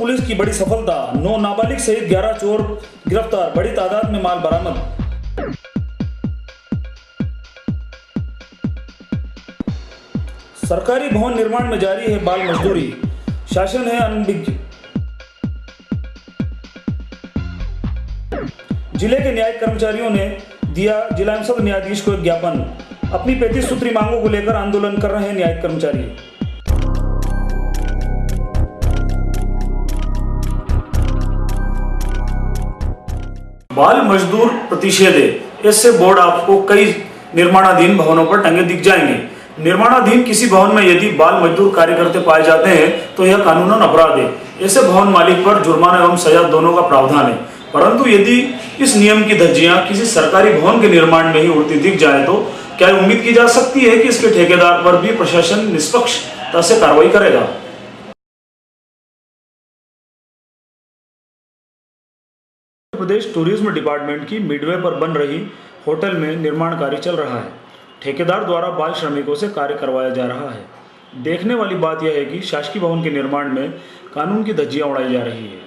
Police की बड़ी सफलता, 9 नाबालिग सहित 11 चोर गिरफ्तार, बड़ी तादाद में माल बरामद। सरकारी भवन निर्माण में जारी है बाल मजदूरी, शासन है अनभिज्ञ। जिले के न्यायिक कर्मचारियों ने दिया जिला एवं सत्र न्यायाधीश को एक ज्ञापन, अपनी 35 सूत्री मांगों को लेकर आंदोलन कर रहे हैं न्यायिक कर्मचारी। बाल मजदूर प्रतिषेध, इससे बोर्ड आपको कई निर्माणाधीन भवनों पर टंगे दिख जाएंगे। निर्माणाधीन किसी भवन में यदि बाल मजदूर कार्य करते पाए जाते हैं तो यह कानूनन अपराध है। ऐसे भवन मालिक पर जुर्माना एवं सजा दोनों का प्रावधान है। परंतु यदि इस नियम की धज्जियां किसी सरकारी भवन के निर्माण में ही उड़ती दिख जाए तो क्या उम्मीद की जा सकती है कि इसके ठेकेदार पर भी प्रशासन निष्पक्षता से कार्रवाई करेगा। प्रदेश टूरिज्म डिपार्टमेंट की मिडवे पर बन रही होटल में निर्माण कार्य चल रहा है। ठेकेदार द्वारा बाल श्रमिकों से कार्य करवाया जा रहा है। देखने वाली बात यह है कि शासकीय भवन के निर्माण में कानून की धज्जियां उड़ाई जा रही है।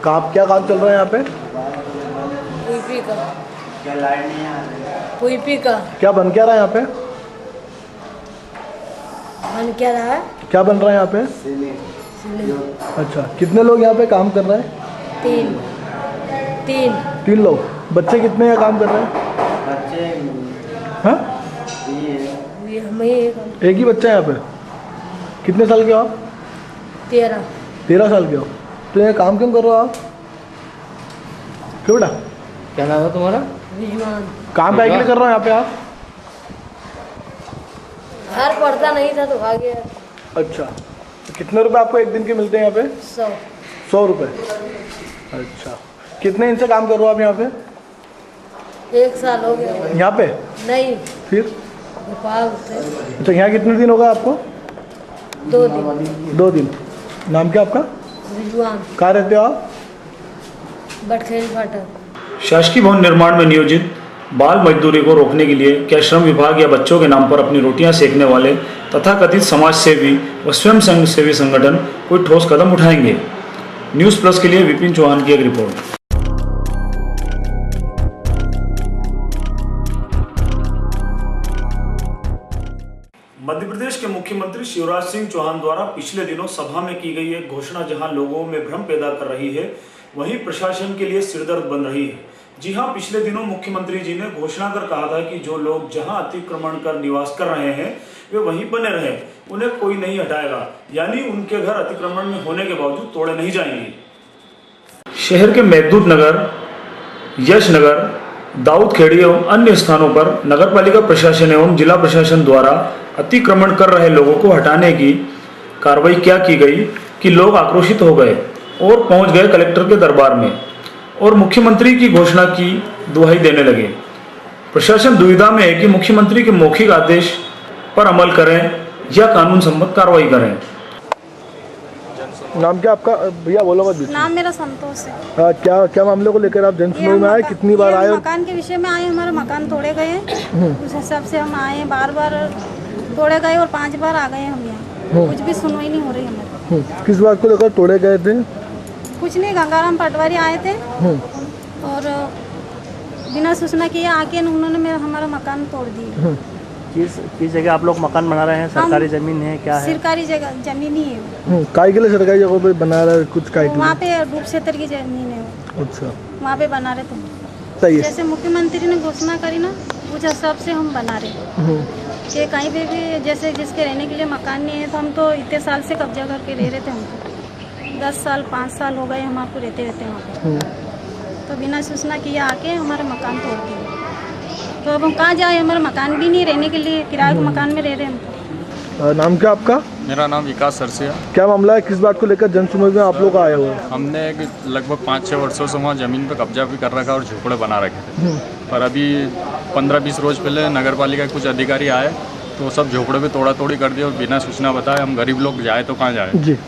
क्या काम चल रहा है यहाँ पे? पुईपी का। क्या लाइट नहीं आ रही? पुईपी का। क्या बन क्या रहा है यहाँ पे? बन क्या रहा है? क्या बन रहा है यहाँ पे? अच्छा, कितने लोग यहाँ पे काम कर रहे हैं? तीन लोग। बच्चे कितने यहाँ काम कर रहे हैं? बच्चे हाँ? एक ही बच्चा है यहाँ पे। कितने साल के हो आप? 13 साल के हो। तो ये काम क्यों कर रहे हो आप? क्यों बेटा? क्या नाम है तुम्हारा? विजवान। काम काहे के लिए कर रहे हो यहाँ पे आप? घर पड़ता नहीं था तो भाग गया। अच्छा, तो कितने रुपए आपको एक दिन के मिलते हैं यहाँ पे? 100 रुपये। अच्छा, कितने दिन से काम कर रहे हो आप यहाँ पे? 1 साल हो गया। यहाँ पे? नहीं। फिर? भोपाल से। अच्छा, यहाँ कितने दिन होगा आपको? 2 दिन। 2 दिन। नाम क्या आपका? विजवान। कहाँ रहते हो आप? बटखेल फाटक। शासकीय भवन निर्माण में नियोजित बाल मजदूरी को रोकने के लिए क्या श्रम विभाग या बच्चों के नाम पर अपनी रोटियां सेकने वाले तथा कथित समाज सेवी व स्वयं सेवी संगठन कोई ठोस कदम उठाएंगे? न्यूज़ प्लस के लिए विपिन चौहान की एक रिपोर्ट। मध्य प्रदेश के मुख्यमंत्री शिवराज सिंह चौहान द्वारा पिछले दिनों सभा में की गई एक घोषणा जहां लोगों में भ्रम पैदा कर रही है, वहीं प्रशासन के लिए सिरदर्द बन रही है। जी हां, पिछले दिनों मुख्यमंत्री जी ने घोषणा कर कहा था कि जो लोग जहां अतिक्रमण कर निवास कर रहे हैं वे वहीं बने रहे, उन्हें कोई नहीं हटाएगा, यानी उनके घर अतिक्रमण में होने के बावजूद तोड़े नहीं जाएंगे। शहर के मेघदूत नगर, यश नगर, दाऊद खेड़ी एवं अन्य स्थानों पर नगरपालिका प्रशासन एवं जिला प्रशासन द्वारा अतिक्रमण कर रहे लोगों को हटाने की कार्रवाई क्या की गई कि लोग आक्रोशित हो गए और पहुंच गए कलेक्टर के दरबार में और मुख्यमंत्री की घोषणा की दुहाई देने लगे। प्रशासन दुविधा में है कि मुख्यमंत्री के मौखिक आदेश पर अमल करें या कानून सम्मत कार्रवाई करें। नाम क्या आपका? भैया बोलो मत। नाम मेरा संतोष है। क्या मामले को लेकर आप जनसुनवाई में आए? कितनी बार आए? मकान के विषय में आए। हमारा मकान तोड़े गए, उस हिसाब से हम आए। बार तोड़े गए और 5 बार आ गए हम यहाँ। कुछ भी सुनवाई नहीं हो रही हमारी। किस बात को लेकर तोड़े गए थे? कुछ नहीं, गंगाराम पटवारी आए थे और बिना सूचना किए आके उन्होंने हमारा मकान तोड़ दिया। किस जगह आप लोग मकान बना रहे हैं? सरकारी जमीन है क्या है? सरकारी जगह जमीन ही है। काय के लिए सरकारी जगह पे बना रहे? कुछ काय के लिए? वहाँ पे डूब क्षेत्र की जमीन है। अच्छा, वहाँ पे बना रहे थे। सही है। जैसे मुख्यमंत्री ने घोषणा करी ना, उस हिसाब से हम बना रहे कि कहीं पे भी जैसे जिसके रहने के लिए मकान नहीं है, तो हम तो इतने साल से कब्जा करके रह रहे थे। हमको 10 साल 5 साल हो गए हम आपको रहते वहाँ पे। तो बिना सूचना किए आके हमारे मकान तोड़ दिए। तो अब हम कहाँ जाए? हमारा मकान भी नहीं, रहने के लिए किराए के मकान में रह रहे हम। नाम क्या आपका? मेरा नाम विकास सरसिया। क्या मामला है? किस बात को लेकर जनसुनवाई में आप लोग आए हुए हैं? हमने लगभग 5-6 वर्षों से वहाँ ज़मीन पर कब्जा भी कर रखा और झोपड़े बना रखे थे। पर अभी 15-20 रोज पहले नगर पालिका के कुछ अधिकारी आए तो सब झोपड़े भी तोड़ा तोड़ी कर दिए और बिना सूचना बताए। हम गरीब लोग जाए तो कहाँ जाए जी?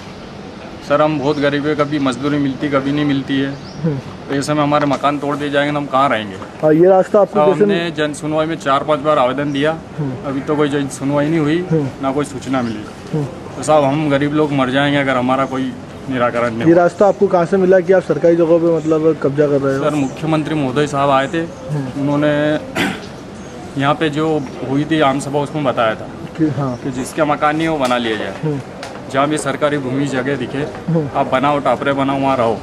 सर हम बहुत गरीब है, कभी मजदूरी मिलती कभी नहीं मिलती है। तो ऐसे में हमारे मकान तोड़ दिए जाएंगे तो हम कहाँ रहेंगे? ये रास्ता आपको हमने जन सुनवाई में 4-5 बार आवेदन दिया, अभी तो कोई जन सुनवाई नहीं हुई, ना कोई सूचना मिली। तो साहब हम गरीब लोग मर जाएंगे अगर हमारा कोई निराकरण नहीं ये हुआ। रास्ता आपको कहाँ से मिला कि आप सरकारी जगहों पे मतलब कब्जा कर रहे हो? सर मुख्यमंत्री महोदय साहब आए थे, उन्होंने यहाँ पे जो हुई थी आम सभा उसमें बताया था हाँ। कि जिसका मकान नहीं है वो बना लिया जाए। जहाँ भी सरकारी भूमि जगह दिखे आप बनाओ, टापरे बनाओ, वहाँ रहो।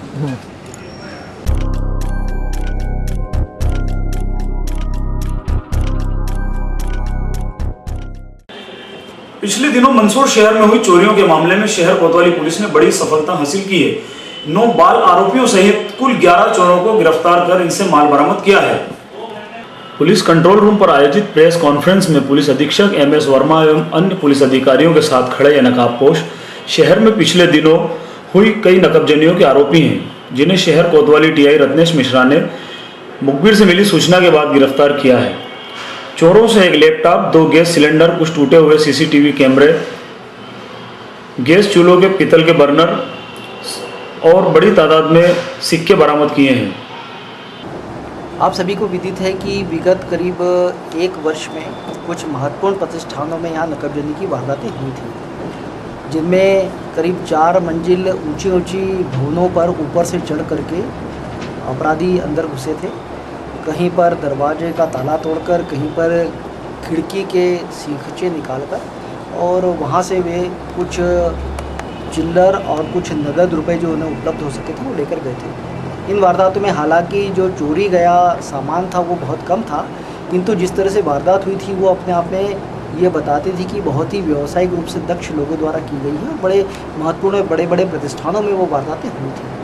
पिछले दिनों मंदसौर शहर में हुई चोरियों के मामले में शहर कोतवाली पुलिस ने बड़ी सफलता हासिल की है। 9 बाल आरोपियों सहित कुल 11 चोरों को गिरफ्तार कर इनसे माल बरामद किया है। पुलिस कंट्रोल रूम पर आयोजित प्रेस कॉन्फ्रेंस में पुलिस अधीक्षक MS वर्मा एवं अन्य पुलिस अधिकारियों के साथ खड़े ये नकाबपोश शहर में पिछले दिनों हुई कई नकबजनियों के आरोपी हैं, जिन्हें शहर कोतवाली TI रत्नेश मिश्रा ने मुखबिर से मिली सूचना के बाद गिरफ्तार किया है। चोरों से एक लैपटॉप, 2 गैस सिलेंडर, कुछ टूटे हुए CCTV कैमरे, गैस चूल्हों के पीतल के बर्नर और बड़ी तादाद में सिक्के बरामद किए हैं। आप सभी को विदित है कि विगत करीब 1 वर्ष में कुछ महत्वपूर्ण प्रतिष्ठानों में यहाँ नकबजनी की वारदातें हुई थी, जिनमें करीब 4 मंजिल ऊंची भवनों पर ऊपर से चढ़ करके अपराधी अंदर घुसे थे। कहीं पर दरवाजे का ताला तोड़कर, कहीं पर खिड़की के सीखचे निकालकर, और वहाँ से वे कुछ चिल्लर और कुछ नगद रुपए जो उन्हें उपलब्ध हो सके थे वो लेकर गए थे। इन वारदातों में हालांकि जो चोरी गया सामान था वो बहुत कम था, किंतु जिस तरह से वारदात हुई थी वो अपने आप में ये बताती थी कि बहुत ही व्यावसायिक रूप से दक्ष लोगों द्वारा की गई है। बड़े महत्वपूर्ण बड़े प्रतिष्ठानों में वो वारदातें हुई थी।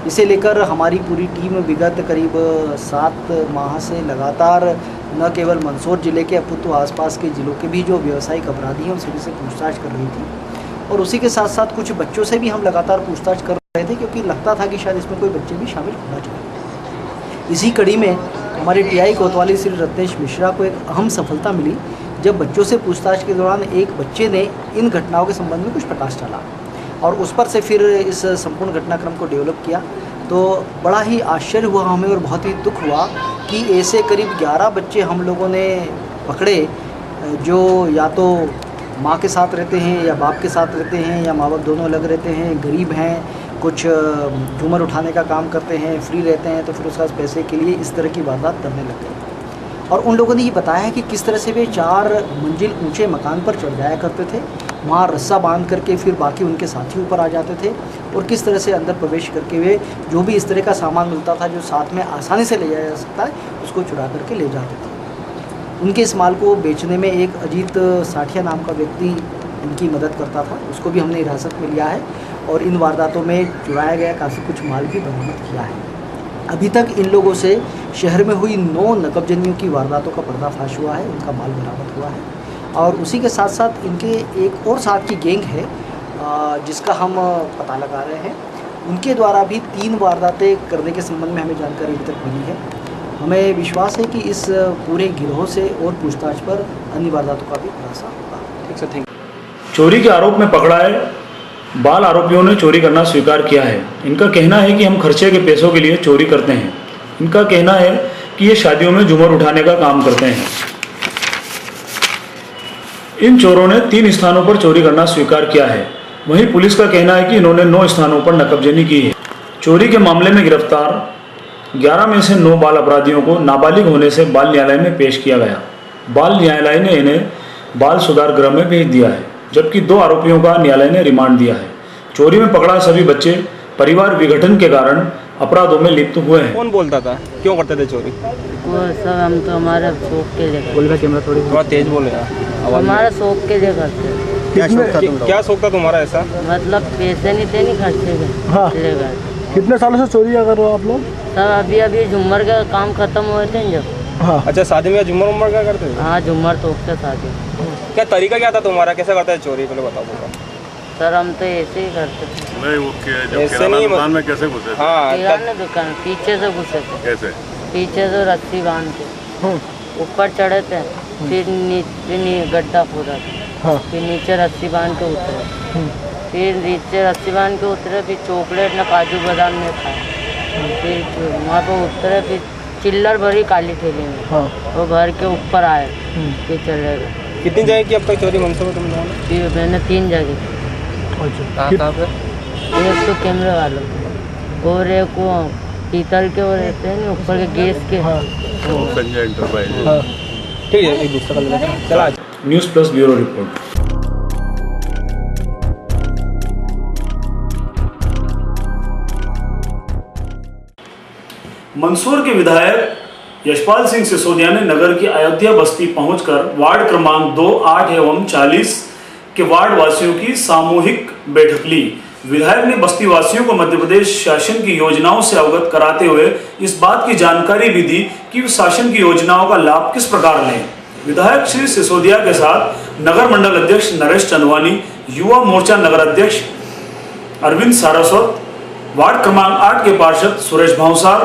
इसे लेकर हमारी पूरी टीम विगत करीब 7 माह से लगातार न केवल मंदसौर ज़िले के अपितु आसपास के ज़िलों के भी जो व्यावसायिक अपराधी हैं उनसे से पूछताछ कर रही थी, और उसी के साथ साथ कुछ बच्चों से भी हम लगातार पूछताछ कर रहे थे, क्योंकि लगता था कि शायद इसमें कोई बच्चे भी शामिल होना चाहिए। इसी कड़ी में हमारे TI कोतवाली श्री रत्नेश मिश्रा को एक अहम सफलता मिली, जब बच्चों से पूछताछ के दौरान एक बच्चे ने इन घटनाओं के संबंध में कुछ प्रकाश डाला और उस पर से फिर इस संपूर्ण घटनाक्रम को डेवलप किया। तो बड़ा ही आश्चर्य हुआ हमें और बहुत ही दुख हुआ कि ऐसे करीब 11 बच्चे हम लोगों ने पकड़े, जो या तो माँ के साथ रहते हैं या बाप के साथ रहते हैं या माँ बाप दोनों अलग रहते हैं, गरीब हैं, कुछ झूमर उठाने का काम करते हैं, फ्री रहते हैं, तो फिर उसका पैसे के लिए इस तरह की वारदात करने लग गए। और उन लोगों ने ये बताया कि किस तरह से वे 4 मंजिल ऊंचे मकान पर चढ़ जाया करते थे, वहाँ रस्सा बांध करके फिर बाकी उनके साथी ऊपर आ जाते थे, और किस तरह से अंदर प्रवेश करके वे जो भी इस तरह का सामान मिलता था जो साथ में आसानी से ले जाया जा सकता है उसको चुरा करके ले जाते थे। उनके इस माल को बेचने में एक अजीत साठिया नाम का व्यक्ति इनकी मदद करता था, उसको भी हमने हिरासत में लिया है और इन वारदातों में चुराया गया काफ़ी कुछ माल भी बरामद किया है। अभी तक इन लोगों से शहर में हुई 9 नकबजनियों की वारदातों का पर्दाफाश हुआ है, उनका माल बरामद हुआ है, और उसी के साथ साथ इनके एक और साथ की गैंग है जिसका हम पता लगा रहे हैं। उनके द्वारा भी 3 वारदातें करने के संबंध में हमें जानकारी अभी तक मिली है। हमें विश्वास है कि इस पूरे गिरोह से और पूछताछ पर अन्य वारदातों का भी खुलासा होगा। ठीक सर, थैंक यू। चोरी के आरोप में पकड़ाए बाल आरोपियों ने चोरी करना स्वीकार किया है। इनका कहना है कि हम खर्चे के पैसों के लिए चोरी करते हैं। इनका कहना है कि ये शादियों में झूमर उठाने का काम करते हैं। इन चोरों ने 3 स्थानों पर चोरी करना स्वीकार किया है। वहीं पुलिस का कहना है कि इन्होंने 9 स्थानों पर नकबजनी की है। चोरी के मामले में गिरफ्तार 11 में से 9 बाल अपराधियों को नाबालिग होने से बाल न्यायालय में पेश किया गया। बाल न्यायालय ने इन्हें बाल सुधार गृह में भेज दिया है, जबकि 2 आरोपियों का न्यायालय ने रिमांड दिया है। चोरी में पकड़ा सभी बच्चे परिवार विघटन के कारण अपराधों में लिप्त हुए हैं। कौन बोलता था, क्यों करते थे चोरी? वो सब हम तो हमारे शौक के लिए करते। बोलेगा कैमरा थोड़ा तेज बोले यार, हमारे शौक के लिए करते। क्या शौक था तुम्हारा ऐसा? मतलब पैसे नहीं थे, नहीं खर्चे के हाँ। ले गए। कितने सालों से चोरी कर रहे हो आप लोग? सब अभी झूमर का काम खत्म हुए थे जब। हाँ। अच्छा, शादी में झूमर उमर क्या करते थे? हाँ, झूमर तो उसके साथ ही। क्या तरीका क्या था तुम्हारा, कैसे करते थे चोरी, पहले बताओ। सर हम तो ऐसे ही करते थे। नहीं, वो ऐसे नहीं, दुकान में कैसे घुसे? हाँ, किराना दुकान पीछे से घुसे थे। कैसे? पीछे से रस्सी बांध के ऊपर चढ़े थे, फिर नीचे गड्ढा खोदा था, हाँ। फिर नीचे रस्सी बांध के उतरे, फिर नीचे रस्सी बांध के उतरे, फिर चॉकलेट न काजू बादाम ने खाए, फिर वहाँ पर उतरे, फिर चिल्लर भरी काली थैली में, हाँ। वो घर के ऊपर आए, फिर चले गए। कितनी जगह की अब तक चोरी मंदसौर में तुम लोगों ने? फिर मैंने 3 जगह। अच्छा। एक तो कैमरे वालों और एक वो पीतल के वो रहते हैं ना ऊपर के गैस के संजय एंटरप्राइज। हाँ ठीक है, एक दूसरा कर लेते हैं। चला news plus bureau report. Mandsaur के विधायक यशपाल सिंह सिसोदिया ने नगर की अयोध्या बस्ती पहुंचकर वार्ड क्रमांक 2, 8 एवं 40 के वार्ड वासियों की सामूहिक बैठक ली। विधायक ने बस्ती वासियों को मध्य प्रदेश शासन की योजनाओं से अवगत कराते हुए इस बात की जानकारी भी दी कि शासन की योजनाओं का लाभ किस प्रकार लें। विधायक श्री सिसोदिया के साथ नगर मंडल अध्यक्ष नरेश चंदवानी, युवा मोर्चा नगर अध्यक्ष अरविंद सारस्वत, वार्ड क्रमांक 8 के पार्षद सुरेश भावसार,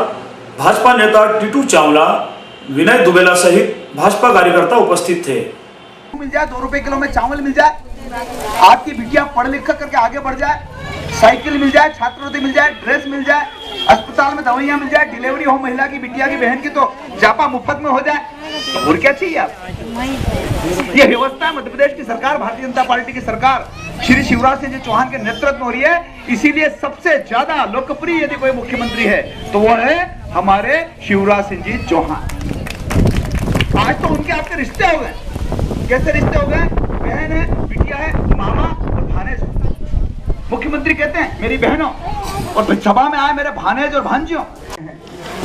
भाजपा नेता टीटू चावला, विनय दुबेला सहित भाजपा कार्यकर्ता उपस्थित थे। मिल जाए, 2 रुपए किलो में चावल मिल जाए, आपकी बिटिया पढ़ लिख करके आगे बढ़ जाए, साइकिल मिल जाए, छात्रवृत्ति मिल जाए, ड्रेस मिल जाए, अस्पताल में दवाइयां मिल जाए, डिलीवरी हो महिला की बिटिया की बहन की तो जापा मुफ्त में हो जाए, और क्या चाहिए आप? ये व्यवस्था मध्य प्रदेश की सरकार, भारतीय जनता पार्टी की सरकार श्री शिवराज सिंह चौहान के नेतृत्व में हो रही है। इसीलिए सबसे ज्यादा लोकप्रिय यदि कोई मुख्यमंत्री है तो वो है हमारे शिवराज सिंह जी चौहान। आज तो उनके आपके रिश्ते हो गए। कैसे रिश्ते हो गए? बहन है, बिटिया है, मामा और भानेज। मुख्यमंत्री कहते हैं मेरी बहनों, और सभा में आए मेरे भानेज और भांजियों।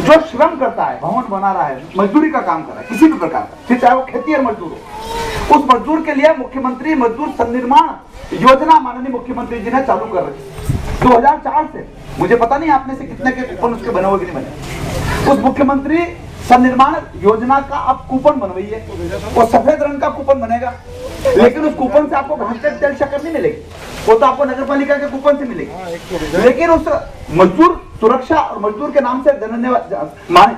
जो श्रम करता है, भवन बना रहा है, मजदूरी का काम कर रहा है किसी भी प्रकार का, फिर चाहे वो खेती और मजदूर हो, उस मजदूर के लिए मुख्यमंत्री मजदूर सन्निर्माण योजना माननीय मुख्यमंत्री जी ने चालू कर रखी 2004 से। मुझे पता नहीं आप में से कितने के कूपन उसके बने हुए कि नहीं बने। उस मुख्यमंत्री सन्निर्माण योजना का आप कूपन बनवाइए, वो सफेद रंग का कूपन बनेगा, लेकिन उस कूपन से आपको घास तेल शक्कर नहीं मिलेगी, वो तो आपको नगर पालिका के कूपन से मिलेगी। लेकिन उस मजदूर सुरक्षा और मजदूर के नाम से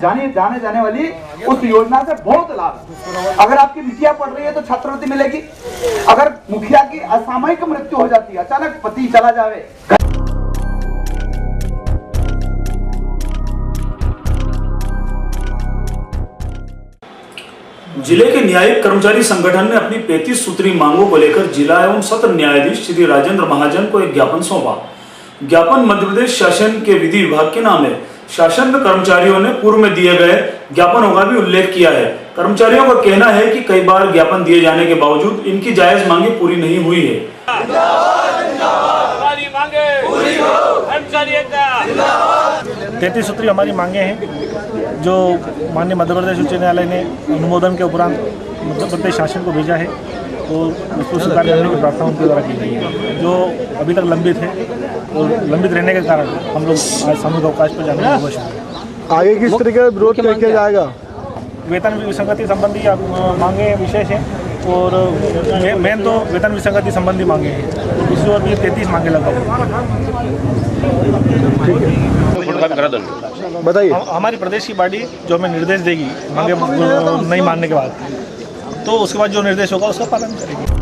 जाने जाने वाली उस योजना से बहुत लाभ। अगर आपकी बिटिया पढ़ रही है तो छात्रवृत्ति मिलेगी। अगर मुखिया की असामयिक मृत्यु हो जाती है, अचानक पति चला जावे, जिले के न्यायिक कर्मचारी संगठन ने अपनी 35 सूत्री मांगों को लेकर जिला एवं सत्र न्यायाधीश श्री राजेंद्र महाजन को एक ज्ञापन सौंपा। ज्ञापन मध्य प्रदेश शासन के विधि विभाग के नाम है। शासन में कर्मचारियों ने पूर्व में दिए गए ज्ञापनों का भी उल्लेख किया है। कर्मचारियों का कहना है कि कई बार ज्ञापन दिए जाने के बावजूद इनकी जायज मांगे पूरी नहीं हुई है। 33 सूत्री हमारी मांगे हैं जो माननीय मध्य प्रदेश उच्च न्यायालय ने अनुमोदन के उपरांत मध्य प्रदेश शासन को भेजा है और उसको स्वीकार करने की प्रार्थना उनके द्वारा की गई है, जो अभी तक लंबित है। और लंबित रहने के कारण हम लोग आज सामूहिक अवकाश पर जाने की कोशिश करें। आगे किस तरीके का विरोध किया जाएगा? वेतन विसंगति संबंधी मांगे विशेष हैं और मेन तो वेतन विसंगति संबंधी मांगे हैं। दूसरी ओर भी 33 मांगे लगभग। बताइए। हमारी प्रदेश की बॉडी जो हमें निर्देश देगी मांगे नहीं मानने के बाद, तो उसके बाद जो निर्देश होगा उसका पालन करेंगे।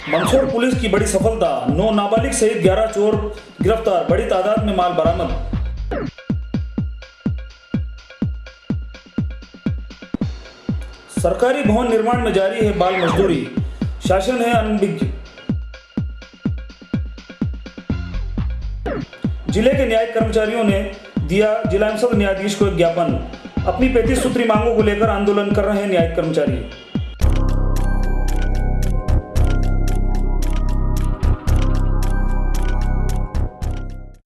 मंदसौर पुलिस की बड़ी सफलता, 9 नाबालिग सहित 11 चोर गिरफ्तार, बड़ी तादाद में माल बरामद। सरकारी भवन निर्माण में जारी है बाल मजदूरी, शासन है अनभिज्ञ। जिले के न्यायिक कर्मचारियों ने दिया जिला एवं सत्र न्यायाधीश को एक ज्ञापन। अपनी 35 सूत्री मांगों को लेकर आंदोलन कर रहे हैं न्यायिक कर्मचारी।